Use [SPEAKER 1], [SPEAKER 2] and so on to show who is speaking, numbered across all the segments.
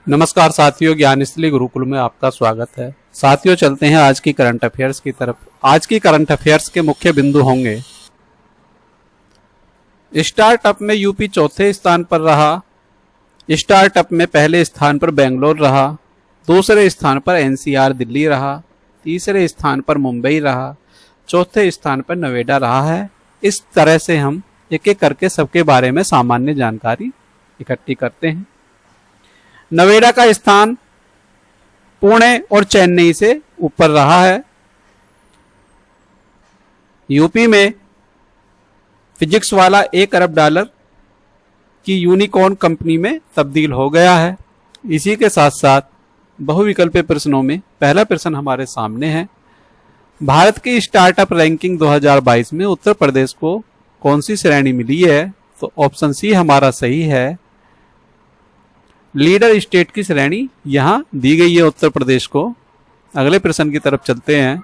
[SPEAKER 1] नमस्कार साथियों, ज्ञानस्थली गुरुकुल में आपका स्वागत है। साथियों, चलते हैं आज की करंट अफेयर्स की तरफ। आज की करंट अफेयर्स के मुख्य बिंदु होंगे। स्टार्टअप में यूपी चौथे स्थान पर रहा। स्टार्टअप में पहले स्थान पर बेंगलोर रहा, दूसरे स्थान पर एनसीआर दिल्ली रहा, तीसरे स्थान पर मुंबई रहा, चौथे स्थान पर नोएडा रहा है। इस तरह से हम एक एक करके सबके बारे में सामान्य जानकारी इकट्ठी करते हैं। नोएडा का स्थान पुणे और चेन्नई से ऊपर रहा है। यूपी में फिजिक्स वाला $1 अरब की यूनिकॉर्न कंपनी में तब्दील हो गया है। इसी के साथ साथ बहुविकल्पीय प्रश्नों में पहला प्रश्न हमारे सामने है। भारत की स्टार्टअप रैंकिंग 2022 में उत्तर प्रदेश को कौन सी श्रेणी मिली है? तो ऑप्शन सी हमारा सही है। लीडर स्टेट की श्रेणी यहां दी गई है उत्तर प्रदेश को। अगले प्रश्न की तरफ चलते हैं।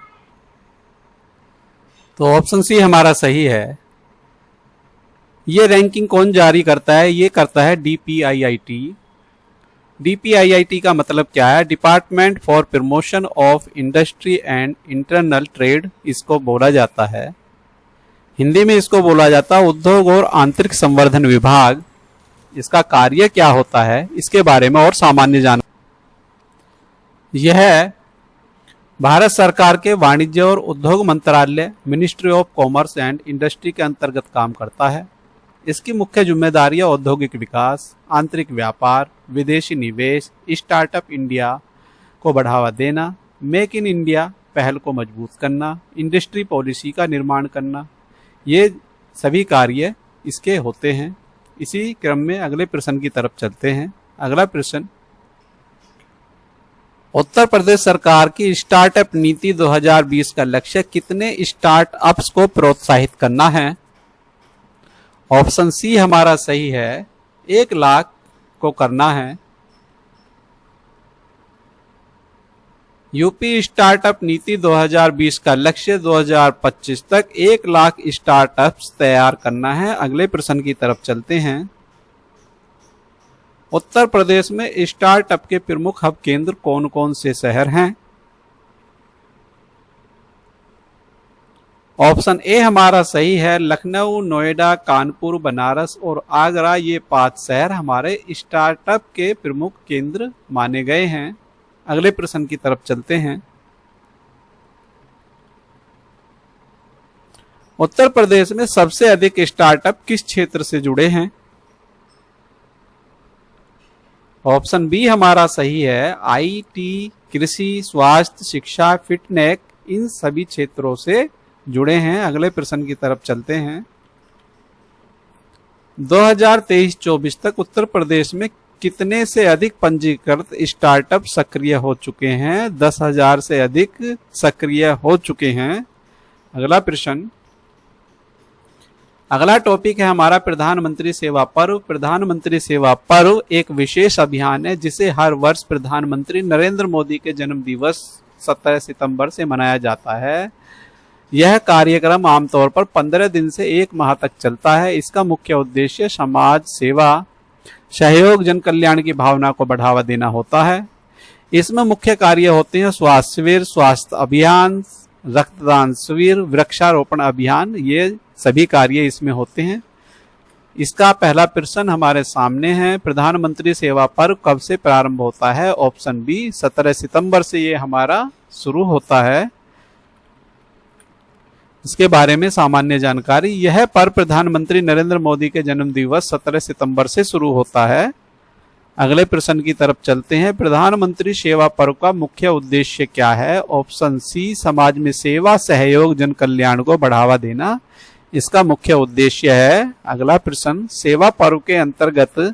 [SPEAKER 1] तो ऑप्शन सी हमारा सही है। ये रैंकिंग कौन जारी करता है? ये करता है DPIIT। DPIIT का मतलब क्या है? Department for promotion of industry and internal trade इसको बोला जाता है। हिंदी में इसको बोला जाता है उद्योग और आंतरिक संवर्धन विभाग। इसका कार्य क्या होता है, इसके बारे में और सामान्य जानकारी। यह भारत सरकार के वाणिज्य और उद्योग मंत्रालय ministry of commerce and industry के अंतर्गत काम करता है। इसकी मुख्य जिम्मेदारियां औद्योगिक विकास, आंतरिक व्यापार, विदेशी निवेश, स्टार्टअप इंडिया को बढ़ावा देना, मेक इन इंडिया पहल को मजबूत करना, इंडस्ट्री पॉलिसी का निर्माण करना, ये सभी कार्य इसके होते हैं। इसी क्रम में अगले प्रश्न की तरफ चलते हैं। अगला प्रश्न, उत्तर प्रदेश सरकार की स्टार्टअप नीति 2020 का लक्ष्य कितने स्टार्टअप्स को प्रोत्साहित करना है? ऑप्शन सी हमारा सही है, 1 लाख को करना है। यूपी स्टार्टअप नीति 2020 का लक्ष्य 2025 तक 1 लाख स्टार्टअप्स तैयार करना है। अगले प्रश्न की तरफ चलते हैं। उत्तर प्रदेश में स्टार्टअप के प्रमुख हब केंद्र कौन कौन से शहर हैं? ऑप्शन ए हमारा सही है। लखनऊ, नोएडा, कानपुर, बनारस और आगरा, ये 5 शहर हमारे स्टार्टअप के प्रमुख केंद्र माने गए हैं। अगले प्रश्न की तरफ चलते हैं। उत्तर प्रदेश में सबसे अधिक स्टार्टअप किस क्षेत्र से जुड़े हैं? ऑप्शन बी हमारा सही है। IT, कृषि, स्वास्थ्य, शिक्षा, फिटनेक, इन सभी क्षेत्रों से जुड़े हैं। अगले प्रश्न की तरफ चलते हैं। 2023-24 तक उत्तर प्रदेश में कितने से अधिक पंजीकृत स्टार्टअप सक्रिय हो चुके हैं? 10,000 से अधिक सक्रिय हो चुके हैं। अगला प्रश्न, अगला टॉपिक है हमारा प्रधानमंत्री सेवा पर्व। प्रधानमंत्री सेवा पर्व एक विशेष अभियान है जिसे हर वर्ष प्रधानमंत्री नरेंद्र मोदी के जन्म दिवस 17 सितंबर से मनाया जाता है। यह कार्यक्रम आमतौर पर 15 दिन से 1 माह तक चलता है। इसका मुख्य उद्देश्य समाज सेवा, सहयोग, जन कल्याण की भावना को बढ़ावा देना होता है। इसमें मुख्य कार्य होते हैं स्वास्थ्य शिविर, स्वास्थ्य अभियान, रक्तदान शिविर, वृक्षारोपण अभियान, ये सभी कार्य इसमें होते हैं। इसका पहला प्रश्न हमारे सामने है। प्रधानमंत्री सेवा पर्व कब से प्रारंभ होता है? ऑप्शन बी 17 सितंबर से ये हमारा शुरू होता है। इसके बारे में सामान्य जानकारी, यह पर्व प्रधानमंत्री नरेंद्र मोदी के जन्म दिवस 17 सितंबर से शुरू होता है। अगले प्रश्न की तरफ चलते हैं। प्रधानमंत्री सेवा पर्व का मुख्य उद्देश्य क्या है? ऑप्शन सी समाज में सेवा, सहयोग, जन कल्याण को बढ़ावा देना इसका मुख्य उद्देश्य है। अगला प्रश्न, सेवा पर्व के अंतर्गत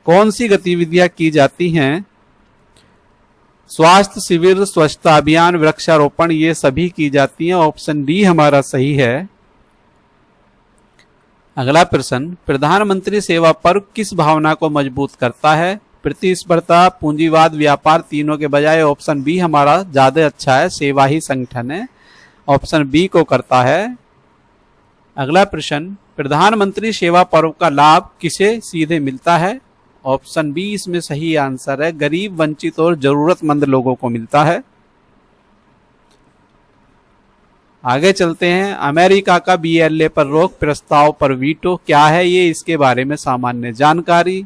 [SPEAKER 1] कौन सी गतिविधियां की जाती हैं? स्वास्थ्य शिविर, स्वच्छता अभियान, वृक्षारोपण, ये सभी की जाती हैं। ऑप्शन डी हमारा सही है। अगला प्रश्न, प्रधानमंत्री सेवा पर्व किस भावना को मजबूत करता है? प्रतिस्पर्धा, पूंजीवाद, व्यापार, तीनों के बजाय ऑप्शन बी हमारा ज्यादा अच्छा है, सेवा ही संगठन है। ऑप्शन बी को करता है। अगला प्रश्न, प्रधानमंत्री सेवा पर्व का लाभ किसे सीधे मिलता है? ऑप्शन बी इसमें सही आंसर है, गरीब, वंचित और जरूरतमंद लोगों को मिलता है। आगे चलते हैं। अमेरिका का BLA पर रोक प्रस्ताव पर वीटो क्या है ये, इसके बारे में सामान्य जानकारी।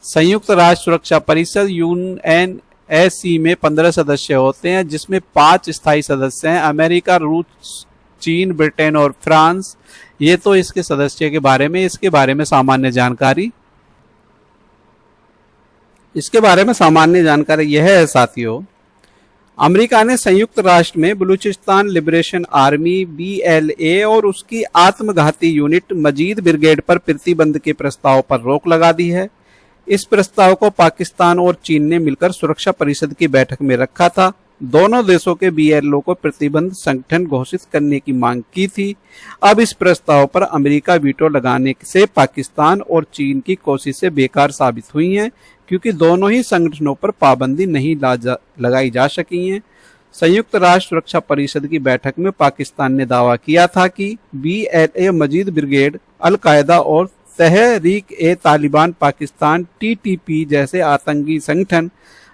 [SPEAKER 1] संयुक्त राष्ट्र सुरक्षा परिषद UNSC में 15 सदस्य होते हैं, जिसमें 5 स्थायी सदस्य हैं, अमेरिका, रूस, चीन, ब्रिटेन और फ्रांस। ये तो इसके सदस्य के बारे में, इसके बारे में सामान्य जानकारी। इसके बारे में सामान्य जानकारी यह है साथियों, अमेरिका ने संयुक्त राष्ट्र में बलूचिस्तान लिबरेशन आर्मी BLA और उसकी आत्मघाती यूनिट मजीद ब्रिगेड पर प्रतिबंध के प्रस्ताव पर रोक लगा दी है। इस प्रस्ताव को पाकिस्तान और चीन ने मिलकर सुरक्षा परिषद की बैठक में रखा था। दोनों देशों के BLO को प्रतिबंध संगठन घोषित करने की मांग की थी। अब इस प्रस्ताव पर अमेरिका वीटो लगाने से पाकिस्तान और चीन की कोशिशें बेकार साबित हुई हैं, क्योंकि दोनों ही संगठनों पर पाबंदी नहीं लगाई जा सकी हैं। संयुक्त राष्ट्र सुरक्षा परिषद की बैठक में पाकिस्तान ने दावा किया था कि BLA मजीद ब्रिगेड, अल-कायदा और तहरीक-ए-तालिबान पाकिस्तान TTP जैसे आतंकी संगठन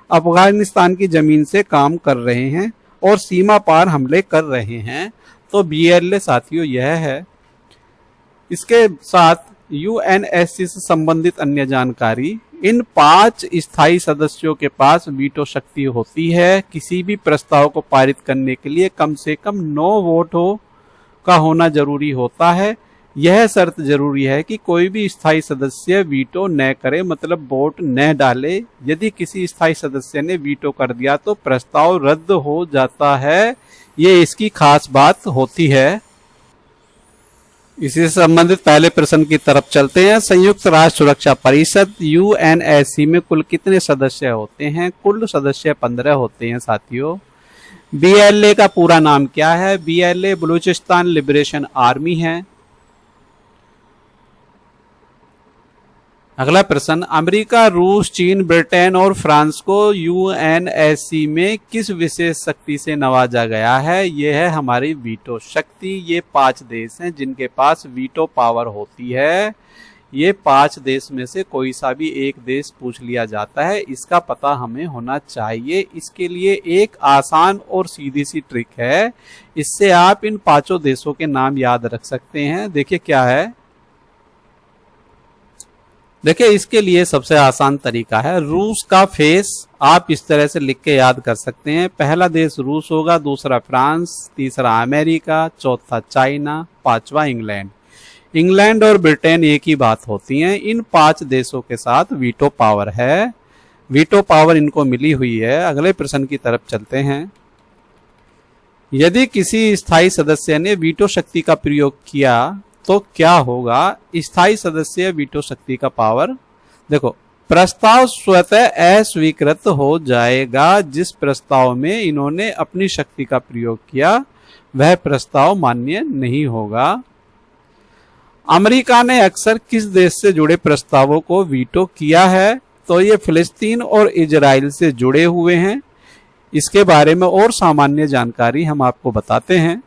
[SPEAKER 1] अफगानिस्तान की जमीन से काम कर रहे हैं और सीमा पार हमले कर रहे हैं। तो BLA साथियों यह है। इसके साथ UNSC से संबंधित अन्य जानकारी, इन 5 स्थायी सदस्यों के पास वीटो शक्ति होती है। किसी भी प्रस्ताव को पारित करने के लिए कम से कम 9 वोटों का होना जरूरी होता है। यह शर्त जरूरी है कि कोई भी स्थायी सदस्य वीटो न करे, मतलब वोट न डाले। यदि किसी स्थायी सदस्य ने वीटो कर दिया तो प्रस्ताव रद्द हो जाता है। ये इसकी खास बात होती है। इसी से संबंधित पहले प्रश्न की तरफ चलते हैं। संयुक्त राष्ट्र सुरक्षा परिषद UNSC में कुल कितने सदस्य होते हैं? कुल सदस्य 15 होते हैं साथियों। BLA का पूरा नाम क्या है? BLA बलूचिस्तान लिबरेशन आर्मी है। अगला प्रश्न, अमेरिका, रूस, चीन, ब्रिटेन और फ्रांस को UNSC में किस विशेष शक्ति से नवाजा गया है? यह है हमारी वीटो शक्ति। ये 5 देश हैं जिनके पास वीटो पावर होती है। ये 5 देश में से कोई सा भी एक देश पूछ लिया जाता है, इसका पता हमें होना चाहिए। इसके लिए एक आसान और सीधी सी ट्रिक है, इससे आप इन 5 देशों के नाम याद रख सकते हैं। देखिए क्या है, देखिए इसके लिए सबसे आसान तरीका है, रूस का फेस आप इस तरह से लिख के याद कर सकते हैं। पहला देश रूस होगा, दूसरा फ्रांस, तीसरा अमेरिका, चौथा चाइना, 5वां इंग्लैंड। इंग्लैंड और ब्रिटेन एक ही बात होती हैं। इन 5 देशों के साथ वीटो पावर है, वीटो पावर इनको मिली हुई है। अगले प्रश्न की तरफ चलते हैं। यदि किसी स्थायी सदस्य ने वीटो शक्ति का प्रयोग किया तो क्या होगा? स्थायी सदस्य वीटो शक्ति का पावर, देखो, प्रस्ताव स्वतः अस्वीकृत हो जाएगा। जिस प्रस्ताव में इन्होंने अपनी शक्ति का प्रयोग किया वह प्रस्ताव मान्य नहीं होगा। अमेरिका ने अक्सर किस देश से जुड़े प्रस्तावों को वीटो किया है? तो ये फिलिस्तीन और इजराइल से जुड़े हुए हैं। इसके बारे में और सामान्य जानकारी हम आपको बताते हैं।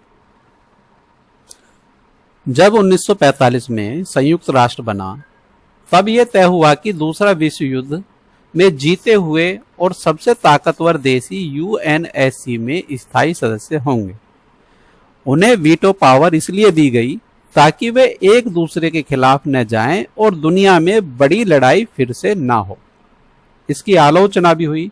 [SPEAKER 1] जब 1945 में संयुक्त राष्ट्र बना तब यह तय हुआ कि दूसरा विश्व युद्ध में जीते हुए और सबसे ताकतवर देश ही UNSC में स्थायी सदस्य होंगे। उन्हें वीटो पावर इसलिए दी गई ताकि वे एक दूसरे के खिलाफ न जाएं और दुनिया में बड़ी लड़ाई फिर से ना हो। इसकी आलोचना भी हुई।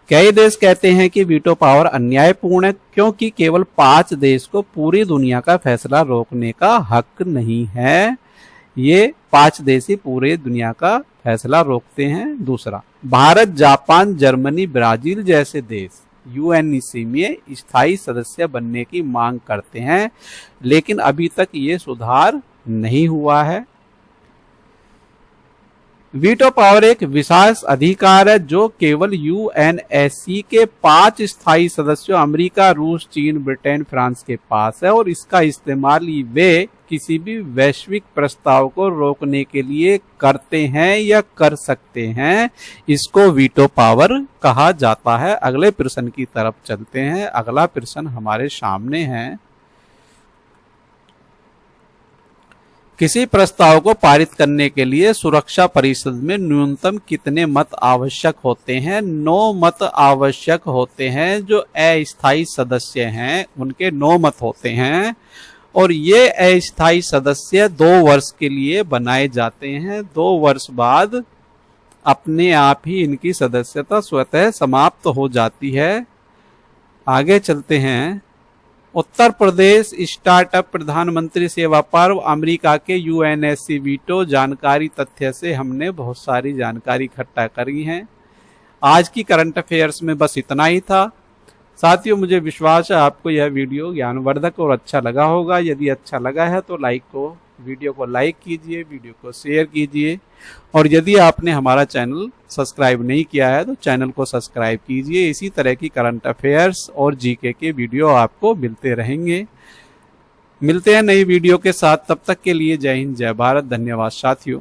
[SPEAKER 1] कई देश कहते हैं कि वीटो पावर अन्यायपूर्ण है, क्योंकि केवल 5 देश को पूरी दुनिया का फैसला रोकने का हक नहीं है। ये 5 देश ही पूरे दुनिया का फैसला रोकते हैं। दूसरा, भारत, जापान, जर्मनी, ब्राजील जैसे देश UNSC में स्थायी सदस्य बनने की मांग करते हैं, लेकिन अभी तक ये सुधार नहीं हुआ है। वीटो पावर एक विशेष अधिकार है जो केवल UNSC के 5 स्थायी सदस्यों अमेरिका, रूस, चीन, ब्रिटेन, फ्रांस के पास है, और इसका इस्तेमाल वे किसी भी वैश्विक प्रस्ताव को रोकने के लिए करते हैं या कर सकते हैं। इसको वीटो पावर कहा जाता है। अगले प्रश्न की तरफ चलते हैं। अगला प्रश्न हमारे सामने है, किसी प्रस्ताव को पारित करने के लिए सुरक्षा परिषद में न्यूनतम कितने मत आवश्यक होते हैं? 9 मत आवश्यक होते हैं। जो अस्थायी सदस्य हैं उनके 9 मत होते हैं और ये अस्थायी सदस्य 2 वर्ष के लिए बनाए जाते हैं। 2 वर्ष बाद अपने आप ही इनकी सदस्यता स्वतः समाप्त हो जाती है। आगे चलते हैं। उत्तर प्रदेश स्टार्टअप प्रधानमंत्री सेवा पर्व, अमेरिका के यूएनएससी वीटो। जानकारी तथ्य से हमने बहुत सारी जानकारी इकट्ठा करी है। आज की करंट अफेयर्स में बस इतना ही था। साथियों, मुझे विश्वास है आपको यह वीडियो ज्ञानवर्धक और अच्छा लगा होगा। यदि अच्छा लगा है तो वीडियो को लाइक कीजिए, वीडियो को शेयर कीजिए और यदि आपने हमारा चैनल सब्सक्राइब नहीं किया है तो चैनल को सब्सक्राइब कीजिए। इसी तरह की करंट अफेयर्स और जीके के वीडियो आपको मिलते रहेंगे। मिलते हैं नई वीडियो के साथ, तब तक के लिए जय हिंद, जय भारत। धन्यवाद साथियों।